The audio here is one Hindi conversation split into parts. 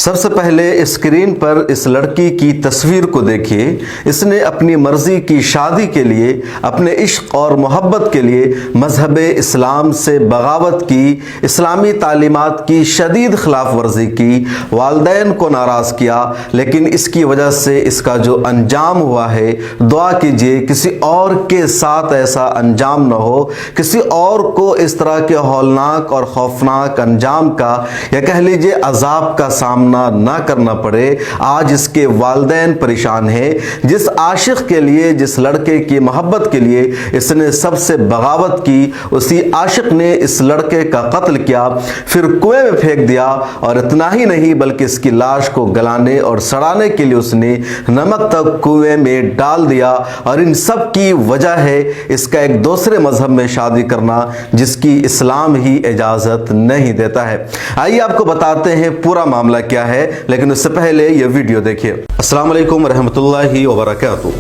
सबसे पहले स्क्रीन पर इस लड़की की तस्वीर को देखिए। इसने अपनी मर्जी की शादी के लिए, अपने इश्क और मोहब्बत के लिए मजहब इस्लाम से बगावत की, इस्लामी तालीमात की शदीद खिलाफ वर्जी की, वालिदैन को नाराज़ किया। लेकिन इसकी वजह से इसका जो अंजाम हुआ है, दुआ कीजिए किसी और के साथ ऐसा अंजाम न हो, किसी और को इस तरह के हौलनाक और खौफनाक अंजाम का या कह लीजिए अजाब का सामना ना करना पड़े। आज इसके वालिदैन परेशान हैं। जिस आशिक के लिए, जिस लड़के की मोहब्बत के लिए इसने सबसे बगावत की, उसी आशिक ने इस लड़के का कत्ल किया, फिर कुएं में फेंक दिया। और इतना ही नहीं बल्कि इसकी लाश को गलाने और सड़ाने के लिए उसने नमक तक कुएं में डाल दिया। और इन सब की वजह है इसका एक दूसरे मजहब में शादी करना, जिसकी इस्लाम ही इजाजत नहीं देता है। आइए आपको बताते हैं पूरा मामला क्या है, लेकिन उससे पहले यह वीडियो देखिए। अस्सलाम वालेकुम रहमतुल्लाहि व बरकातुहू।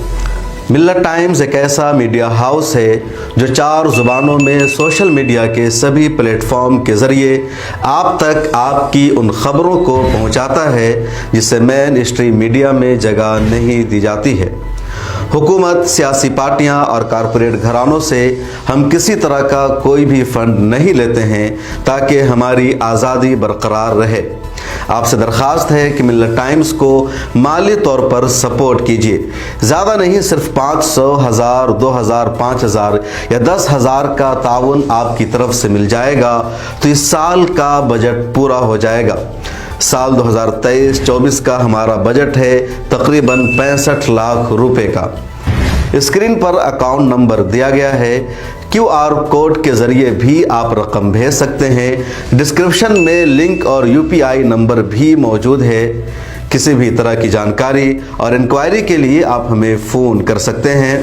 मिल्लत टाइम्स एक ऐसा मीडिया हाउस है जो 4 ज़ुबानों में सोशल मीडिया के सभी प्लेटफॉर्म के ज़रिए आप तक आपकी उन ख़बरों को पहुंचाता है जिसे मेन स्ट्रीम मीडिया में जगह नहीं दी जाती है। हुकूमत, सियासी पार्टियां और कारपोरेट घरानों से हम किसी तरह का कोई भी फंड नहीं लेते हैं ताकि हमारी आज़ादी बरकरार रहे। आपसे दरख्वास्त है कि मिल्लत टाइम्स को माली तौर पर सपोर्ट कीजिए। ज़्यादा नहीं, सिर्फ 500, 1000, 2000, 5000 या 10,000 का ताउन आपकी तरफ से मिल जाएगा तो इस साल का बजट पूरा हो जाएगा। साल 2023-24 का हमारा बजट है तकरीबन 65 लाख रुपए का। स्क्रीन पर अकाउंट नंबर दिया गया है। QR कोड के ज़रिए भी आप रकम भेज सकते हैं। डिस्क्रिप्शन में लिंक और UPI नंबर भी मौजूद है। किसी भी तरह की जानकारी और इंक्वायरी के लिए आप हमें फ़ोन कर सकते हैं।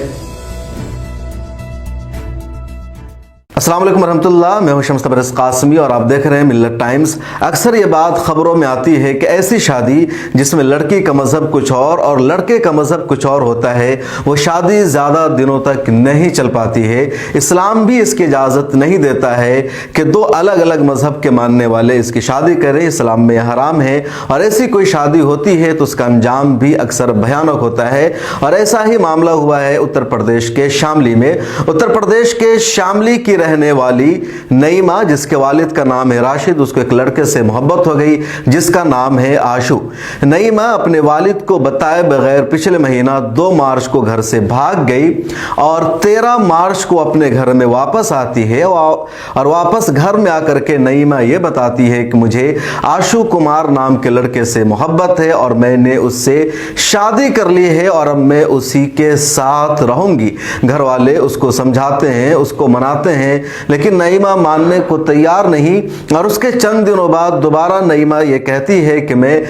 अस्सलाम वालेकुम रहमतुल्लाह, मैं हूं शम्स तबरेज़ कासमी और आप देख रहे हैं मिल्लत टाइम्स। अक्सर ये बात खबरों में आती है कि ऐसी शादी जिसमें लड़की का मज़हब कुछ और लड़के का मज़हब कुछ और होता है, वो शादी ज़्यादा दिनों तक नहीं चल पाती है। इस्लाम भी इसकी इजाज़त नहीं देता है कि 2 अलग अलग मज़हब के मानने वाले इसकी शादी करें। इस्लाम में हराम है और ऐसी कोई शादी होती है तो उसका अंजाम भी अक्सर भयानक होता है। और ऐसा ही मामला हुआ है उत्तर प्रदेश के शामली में। उत्तर प्रदेश के शामली की रहने वाली नईमा, जिसके वालिद का नाम है राशिद, उसको एक लड़के से मोहब्बत हो गई जिसका नाम है आशु। नईमा अपने वालिद को बताए बगैर पिछले महीना 2 मार्च को घर से भाग गई और 13 मार्च को अपने घर में वापस आती है। और वापस घर में आकर के नईमा ये बताती है कि मुझे आशु कुमार नाम के लड़के से मोहब्बत है और मैंने उससे शादी कर ली है और अब मैं उसी के साथ रहूंगी। घर वाले उसको समझाते हैं, उसको मनाते हैं, लेकिन नईमा मानने को तैयार नहीं। और उसके चंद दिनों बाद दोबारा नईमा ये कहती है कि मैं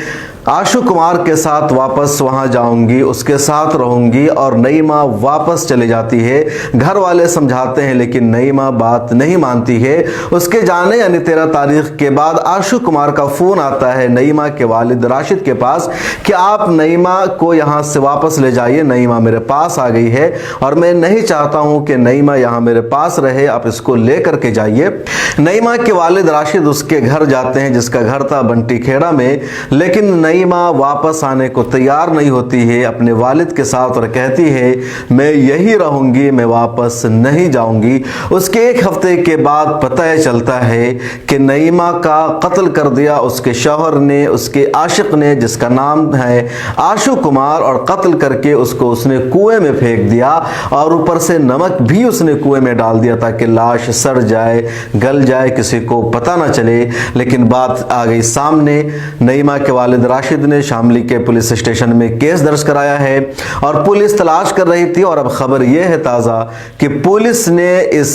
आशु कुमार के साथ वापस वहां जाऊंगी, उसके साथ रहूंगी। और नईमा वापस चली जाती है। घर वाले समझाते हैं लेकिन नईमा बात नहीं मानती है। उसके जाने यानी 13 तारीख के बाद आशु कुमार का फोन आता है नईमा के वालिद राशिद के पास कि आप नईमा को यहां से वापस ले जाइए, नईमा मेरे पास आ गई है और मैं नहीं चाहता हूं कि नईमा यहां मेरे पास रहे, आप इसको लेकर के जाइए। नईमा के वालिद राशिद उसके घर जाते हैं, जिसका घर था बंटी खेड़ा में। लेकिन नईमा वापस आने को तैयार नहीं होती है अपने वालिद के साथ और कहती है मैं यही रहूंगी, मैं वापस नहीं जाऊंगी। उसके 1 हफ्ते के बाद पता चलता है कि नईमा का कत्ल कर दिया उसके शौहर ने, उसके आशिक ने, जिसका नाम है आशु कुमार। और कत्ल करके उसको उसने कुएं में फेंक दिया और ऊपर से नमक भी उसने कुएं में डाल दिया ताकि लाश सड़ जाए, गल जाए, किसी को पता ना चले। लेकिन बात आ गई सामने। नईमा के वालिद राशिद ने शामली के पुलिस स्टेशन में केस दर्ज कराया है और पुलिस तलाश कर रही थी। और अब खबर यह है ताज़ा कि पुलिस ने इस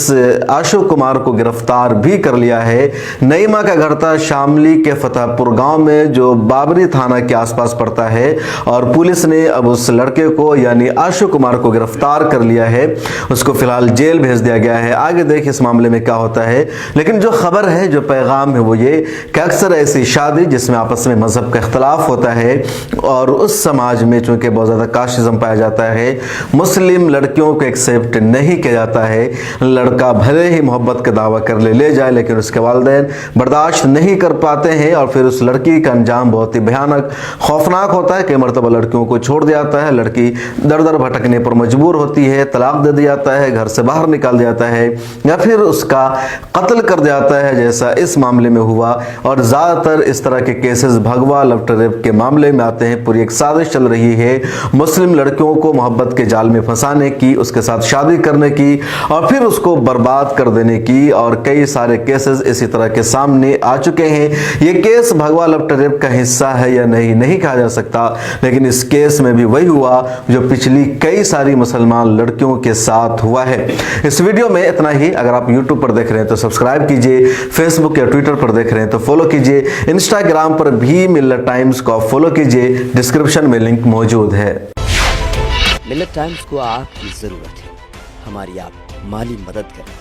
आशु कुमार को गिरफ्तार भी कर लिया है। नईमा का घर था शामली के फतेहपुर गांव में, जो बाबरी थाना के आसपास पड़ता है। और पुलिस ने अब उस लड़के को यानी आशु कुमार को गिरफ्तार कर लिया है। उसको फिलहाल जेल भेज दिया गया है। आगे देखिए इस मामले में क्या होता है। लेकिन जो खबर है, जो पैगाम है, वो ये कि अक्सर ऐसी शादी जिसमें आपस में मजहब का इख्तलाफ खिलाफ होता है। और उस समाज में चूंकि बहुत ज़्यादा कास्टिज्म पाया जाता है, मुस्लिम लड़कियों को एक्सेप्ट नहीं किया जाता है। लड़का भले ही मोहब्बत का दावा कर ले जाए, लेकिन उसके वालिदैन बर्दाश्त नहीं कर पाते हैं और फिर उस लड़की का अंजाम बहुत ही भयानक खौफनाक होता है। कई मरतबा लड़कियों को छोड़ दिया जाता है, लड़की दर दर भटकने पर मजबूर होती है, तलाक दे दिया जाता है, घर से बाहर निकाल दिया जाता है या फिर उसका कत्ल कर दिया जाता है, जैसा इस मामले में हुआ। और ज़्यादातर इस तरह के केसेस भगवा लव रेप के मामले में आते हैं। पूरी एक साजिश चल रही है मुस्लिम लड़कियों को मोहब्बत के जाल में फंसाने की, उसके साथ शादी करने की और फिर उसको बर्बाद कर देने की। और कई सारे केसेस इसी तरह के सामने आ चुके हैं। ये केस भगवा लव रेप का हिस्सा है या नहीं कहा जा सकता, लेकिन इस केस में भी वही हुआ जो पिछली कई सारी मुसलमान लड़कियों के साथ हुआ है। इस वीडियो में इतना ही। अगर आप यूट्यूब पर देख रहे हैं तो सब्सक्राइब कीजिए, फेसबुक या ट्विटर पर देख रहे हैं तो फॉलो कीजिए, इंस्टाग्राम पर भी मिल्लत टाइम्स को फॉलो कीजिए, डिस्क्रिप्शन में लिंक मौजूद है। मिल्लत टाइम्स को आपकी जरूरत है, हमारी आप माली मदद करें।